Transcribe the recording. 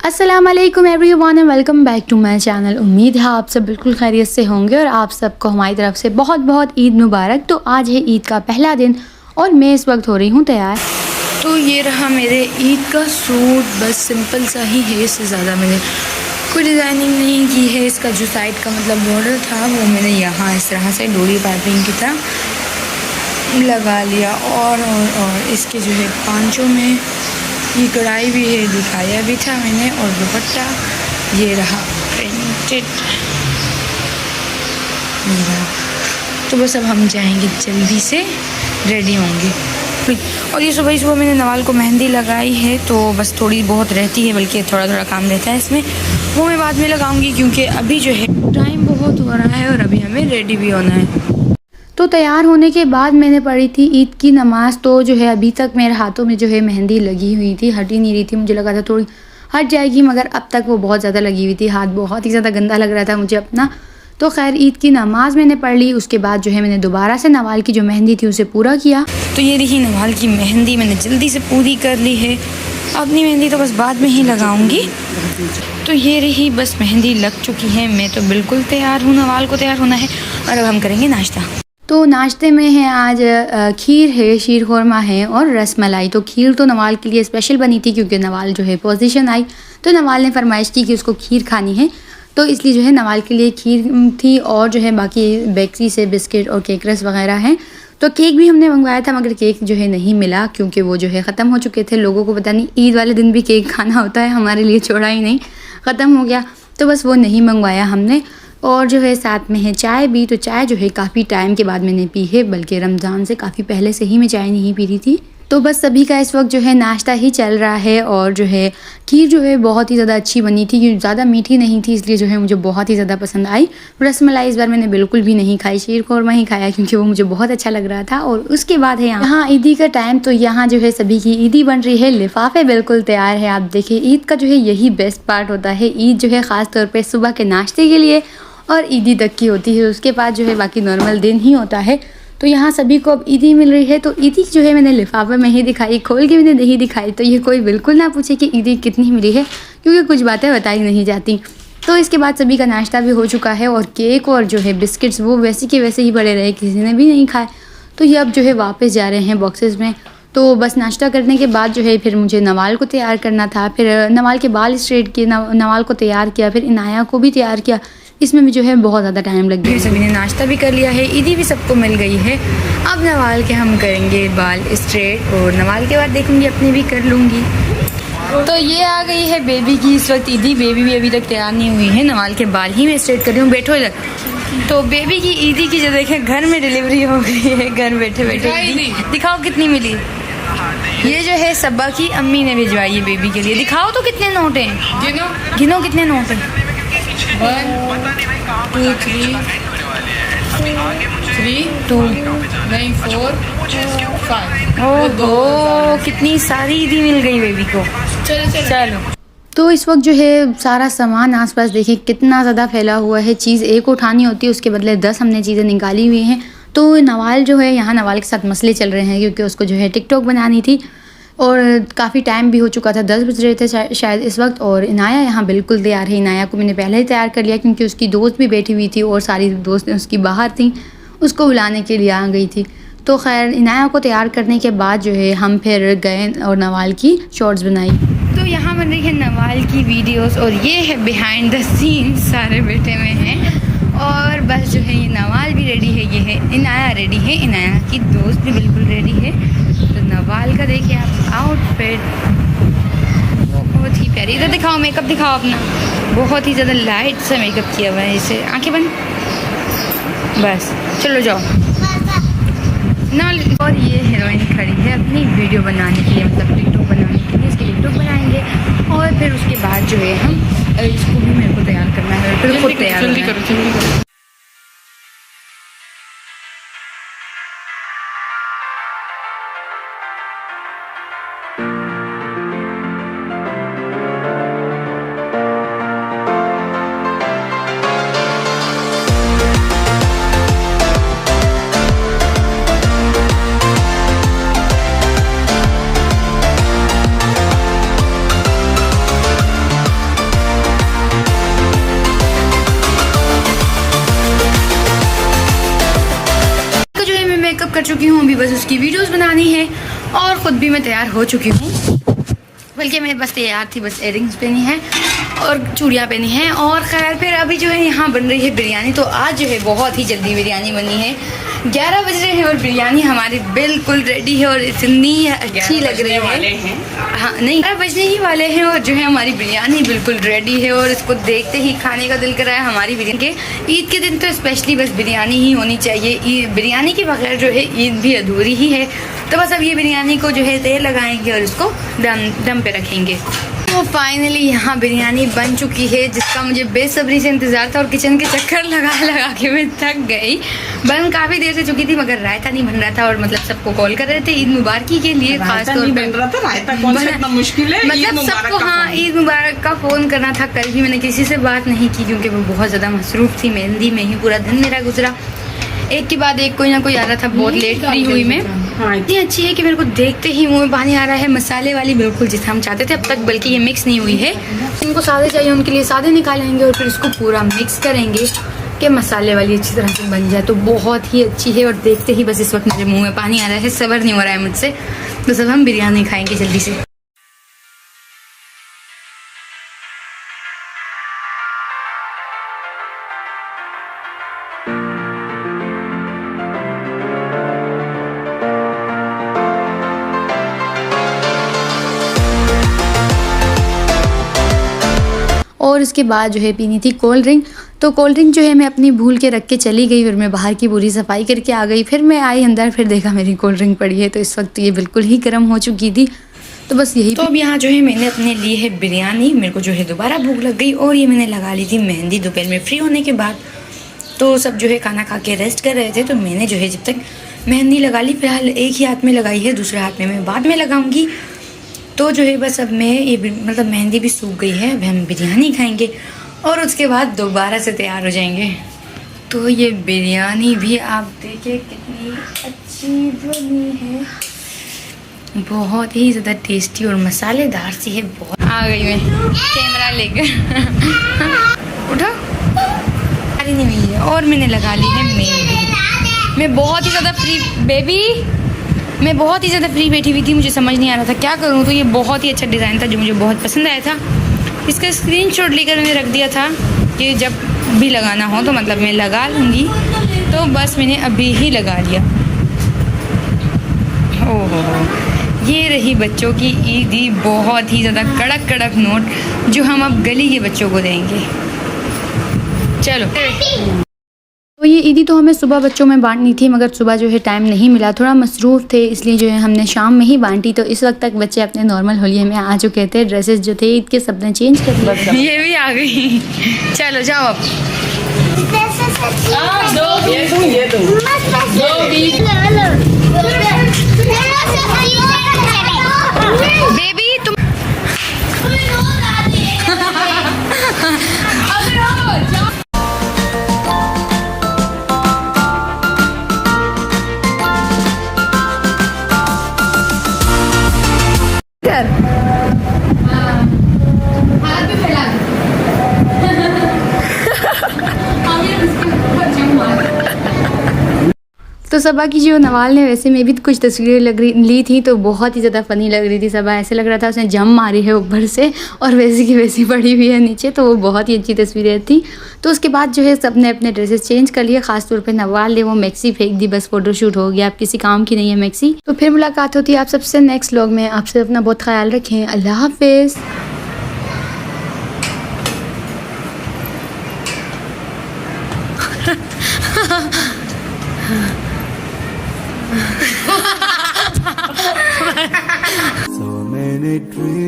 अस्सलाम वालेकुम everyone and welcome back to my channel. उम्मीद है आप सब बिल्कुल खैरियत से होंगे और आप सबको हमारी तरफ से बहुत बहुत ईद मुबारक। तो आज है ईद का पहला दिन और मैं इस वक्त हो रही हूँ तैयार। तो ये रहा मेरे ईद का सूट, बस सिंपल सा ही है, इससे ज़्यादा मैंने कोई डिज़ाइनिंग नहीं की है। इसका जो साइड का मतलब बॉर्डर था वो मैंने यहाँ इस तरह से डोरी पाइपिंग की तरह लगा लिया और इसके जो है पांचों में ये कढ़ाई भी है, दिखाया भी था मैंने। और दुपट्टा ये रहा प्रिंटेड। तो बस अब हम जाएंगे, जल्दी से रेडी होंगे। और ये सुबह सुबह मैंने नवाल को मेहंदी लगाई है, तो बस थोड़ी बहुत रहती है, बल्कि थोड़ा थोड़ा काम रहता है इसमें, वो मैं बाद में लगाऊंगी क्योंकि अभी जो है टाइम बहुत हो रहा है और अभी हमें रेडी भी होना है। तो तैयार होने के बाद मैंने पढ़ी थी ईद की नमाज़। तो जो है अभी तक मेरे हाथों में जो है मेहंदी लगी हुई थी, हट ही नहीं रही थी। मुझे लगा था थोड़ी हट जाएगी, मगर अब तक वो बहुत ज़्यादा लगी हुई थी। हाथ बहुत ही ज़्यादा गंदा लग रहा था मुझे अपना। तो खैर ईद की नमाज़ मैंने पढ़ ली। उसके बाद जो है मैंने दोबारा से नवाल की जो मेहंदी थी उसे पूरा किया। तो ये रही नवाल की मेहंदी, मैंने जल्दी से पूरी कर ली है। अपनी मेहंदी तो बस बाद में ही लगाऊंगी। तो ये रही बस मेहंदी लग चुकी है। मैं तो बिल्कुल तैयार हूँ, नवाल को तैयार होना है और अब हम करेंगे नाश्ता। तो नाश्ते में है आज खीर है, शीर खुरमा है और रस मलाई। तो खीर तो नवाल के लिए स्पेशल बनी थी क्योंकि नवाल जो है पोजीशन आई, तो नवाल ने फरमाइश की कि उसको खीर खानी है, तो इसलिए जो है नवाल के लिए खीर थी। और जो है बाकी बेकरी से बिस्किट और केक रस वगैरह हैं। तो केक भी हमने मंगवाया था, मगर केक जो है नहीं मिला क्योंकि वो जो है ख़त्म हो चुके थे। लोगों को पता नहीं ईद वाले दिन भी केक खाना होता है, हमारे लिए छोड़ा ही नहीं, ख़त्म हो गया, तो बस वो नहीं मंगवाया हमने। और जो है साथ में है चाय भी। तो चाय जो है काफ़ी टाइम के बाद मैंने पी है, बल्कि रमज़ान से काफ़ी पहले से ही मैं चाय नहीं पी रही थी। तो बस सभी का इस वक्त जो है नाश्ता ही चल रहा है। और जो है खीर जो है बहुत ही ज़्यादा अच्छी बनी थी, क्योंकि ज़्यादा मीठी नहीं थी, इसलिए जो है मुझे बहुत ही ज़्यादा पसंद आई। रसमलाई इस बार मैंने बिल्कुल भी नहीं खाई, शीर खुरमा ही खाया क्योंकि वो मुझे बहुत अच्छा लग रहा था। और उसके बाद है यहाँ ईदी का टाइम। तो यहाँ जो है सभी की ईदी बन रही है, लिफाफे बिल्कुल तैयार है। आप देखिए ईद का जो है यही बेस्ट पार्ट होता है। ईद जो है ख़ास तौर पर सुबह के नाश्ते के लिए और ईदी तक की होती है, उसके बाद जो है बाकी नॉर्मल दिन ही होता है। तो यहाँ सभी को अब ईदी मिल रही है। तो ईदी जो है मैंने लिफाफे में ही दिखाई, खोल के मैंने नहीं दिखाई। तो ये कोई बिल्कुल ना पूछे कि ईदी कितनी मिली है, क्योंकि कुछ बातें बताई नहीं जाती। तो इसके बाद सभी का नाश्ता भी हो चुका है और केक और जो है बिस्किट्स वो वैसे के वैसे ही पड़े रहे, किसी ने भी नहीं खाए। तो ये अब जो है वापस जा रहे हैं बॉक्सेस में। तो बस नाश्ता करने के बाद जो है फिर मुझे नवाल को तैयार करना था। फिर नवाल के बाल स्ट्रेट किए, नवाल को तैयार किया, फिर इनाया को भी तैयार किया। इसमें भी जो है बहुत ज़्यादा टाइम लग गया। सभी ने नाश्ता भी कर लिया है, ईदी भी सबको मिल गई है। अब नवाल के हम करेंगे बाल स्ट्रेट और नवाल के बाद देखूंगी अपने भी कर लूँगी। तो ये आ गई है बेबी की इस वक्त ईदी। बेबी भी अभी तक तैयार नहीं हुई है, नवाल के बाल ही मैं स्ट्रेट कर रही हूँ। बैठो इधर। तो बेबी की ईदी की जो देखें घर में डिलीवरी हो गई है, घर बैठे बैठे। दिखाओ कितनी मिली। ये जो है सब्बा की अम्मी ने भिजवाई है बेबी के लिए। दिखाओ तो कितने नोट हैं, गिनो कितने नोट हैं। 1 2 3 2 नहीं 4 5। ओहो कितनी सारी ईदी मिल गई बेबी को। चलो। तो इस वक्त जो है सारा सामान आसपास देखिए कितना ज़्यादा फैला हुआ है। चीज़ एक उठानी होती है, उसके बदले 10 हमने चीज़ें निकाली हुई हैं। तो नवाल जो है यहाँ नवाल के साथ मसले चल रहे हैं क्योंकि उसको जो है टिकटॉक बनानी थी और काफ़ी टाइम भी हो चुका था, 10 बज रहे थे शायद इस वक्त। और इनाया यहाँ बिल्कुल तैयार है। इनाया को मैंने पहले ही तैयार कर लिया क्योंकि उसकी दोस्त भी बैठी हुई थी और सारी दोस्त उसकी बाहर थी, उसको बुलाने के लिए आ गई थी। तो खैर इनाया को तैयार करने के बाद जो है हम फिर गए और नवाल की शॉर्ट्स बनाई। तो यहाँ बन रही है नवाल की वीडियोस और ये है बिहाइंड द सीन, सारे बैठे हुए हैं। और बस जो है ये नवाल भी रेडी है, ये है इनाया रेडी है, इनाया की दोस्त भी बिल्कुल रेडी है। तो नवाल का देखिए आप आउटफिट बहुत ही प्यारी। इधर दिखाओ, मेकअप दिखाओ अपना। बहुत ही ज़्यादा लाइट सा मेकअप किया हुआ है, इसे आंखें बंद, बस चलो जाओ ना। और ये हीरोइन खड़ी है अपनी वीडियो बनाने के लिए, मतलब टिकटॉक बनाने के लिए। इसकी टिकटॉक बनाएंगे और फिर उसके बाद जो है हम इसको भी मेरे को तैयार करना है, फिर खुद तैयार करना है। चुकी हूँ, अभी बस उसकी वीडियोस बनानी है और ख़ुद भी मैं तैयार हो चुकी हूँ। बल्कि मैं बस तैयार थी, बस इयरिंग्स पहनी है और चूड़ियाँ पहनी हैं। और खैर फिर अभी जो है यहाँ बन रही है बिरयानी। तो आज जो है बहुत ही जल्दी बिरयानी बनी है, 11 बज रहे हैं और बिरयानी हमारी बिल्कुल रेडी है और इतनी अच्छी लग रही है। हाँ नहीं, 11 बजने ही वाले हैं और जो है हमारी बिरयानी बिल्कुल रेडी है और इसको देखते ही खाने का दिल कर रहा है। हमारी बिरयानी के ईद के दिन तो स्पेशली बस बिरयानी ही होनी चाहिए, बिरयानी के बगैर जो है ईद भी अधूरी ही है। तो बस अब ये बिरयानी को जो है तेल लगाएंगे और इसको दम पे रखेंगे। तो फाइनली यहाँ बिरयानी बन चुकी है, जिसका मुझे बेसब्री से इंतज़ार था और किचन के चक्कर लगा के मैं थक गई। बन काफ़ी देर से चुकी थी मगर रायता नहीं बन रहा था और मतलब सबको कॉल कर रहे थे ईद मुबारकी के लिए, खास तौर पर रायता कौन सा इतना मुश्किल है, मतलब सबको हाँ ईद मुबारक का फ़ोन करना था। कल भी मैंने किसी से बात नहीं की क्योंकि वो बहुत ज़्यादा मसरूफ़ थी, मेहंदी में ही पूरा दिन मेरा गुजरा। एक के बाद एक कोई ना कोई आ रहा था, बहुत लेट फ्री हुई मैं। इतनी अच्छी है कि मेरे को देखते ही मुंह में पानी आ रहा है। मसाले वाली बिल्कुल जिसे हम चाहते थे अब तक, बल्कि ये मिक्स नहीं हुई है। जिनको सादे चाहिए उनके लिए सादे निकालेंगे और फिर इसको पूरा मिक्स करेंगे कि मसाले वाली अच्छी तरह से बन जाए। तो बहुत ही अच्छी है और देखते ही बस इस वक्त मेरे मुँह में पानी आ रहा है, सब्र नहीं हो रहा है मुझसे। तो सब हम बिरयानी खाएँगे जल्दी से। और उसके बाद जो है पीनी थी कोल्ड ड्रिंक। तो कोल्ड ड्रिंक जो है मैं अपनी भूल के रख के चली गई, फिर मैं बाहर की पूरी सफाई करके आ गई। फिर मैं आई अंदर, फिर देखा मेरी कोल्ड ड्रिंक पड़ी है। तो इस वक्त ये बिल्कुल ही गर्म हो चुकी थी। तो बस यही। तो अब यहाँ जो है मैंने अपने लिए है बिरयानी, मेरे को जो है दोबारा भूख लग गई और ये मैंने लगा ली थी मेहंदी दोपहर में फ्री होने के बाद। तो सब जो है खाना खा के रेस्ट कर रहे थे, तो मैंने जो है जब तक मेहंदी लगा ली। फिलहाल एक ही हाथ में लगाई है, दूसरे हाथ में मैं बाद में लगाऊंगी। तो जो है बस अब मैं ये मतलब मेहंदी भी सूख गई है, अब हम बिरयानी खाएंगे और उसके बाद दोबारा से तैयार हो जाएंगे। तो ये बिरयानी भी आप देखिए कितनी अच्छी बनी है, बहुत ही ज़्यादा टेस्टी और मसालेदार सी है। बहुत आ गई मैं कैमरा लेकर उठो, अरे नहीं हुई है। और मैंने लगा ली है मेहंदी। मैं बहुत ही ज़्यादा फ्री बेबी, मैं बहुत ही ज़्यादा फ्री बैठी हुई थी, मुझे समझ नहीं आ रहा था क्या करूँ। तो ये बहुत ही अच्छा डिज़ाइन था जो मुझे बहुत पसंद आया था। इसका स्क्रीनशॉट लेकर मैंने रख दिया था कि जब भी लगाना हो तो मतलब मैं लगा लूँगी। तो बस मैंने अभी ही लगा लिया। ओहो, ये रही बच्चों की ईदी, बहुत ही ज़्यादा कड़क कड़क नोट जो हम अब गली के बच्चों को देंगे। चलो। तो ये ईदी तो हमें सुबह बच्चों में बांटनी थी, मगर सुबह जो है टाइम नहीं मिला, थोड़ा मसरूफ़ थे, इसलिए जो है हमने शाम में ही बांटी। तो इस वक्त तक बच्चे अपने नॉर्मल होलिये में आ चुके थे। ड्रेसेस जो थे ईद के सबने चेंज कर दिया। ये भी आ गई, चलो जाओ अब। बेबी तुम तो सबा की जो नवाल ने वैसे में भी कुछ तस्वीरें ली थी, तो बहुत ही ज़्यादा फ़नी लग रही थी सबा। ऐसे लग रहा था उसने जम मारी है ऊपर से और वैसी की वैसी पड़ी हुई है नीचे। तो वो बहुत ही अच्छी तस्वीरें थी। तो उसके बाद जो है सब ने अपने ड्रेसेस चेंज कर लिए, ख़ासतौर पे नवाल ने वो मैक्सी फेंक दी, बस फ़ोटोशूट हो गया, अब किसी काम की नहीं है मैक्सी। तो फिर मुलाकात होती है आप सबसे नेक्स्ट व्लॉग में। आप सब अपना बहुत ख्याल रखें। अल्लाह हाफिज़। So many dreams.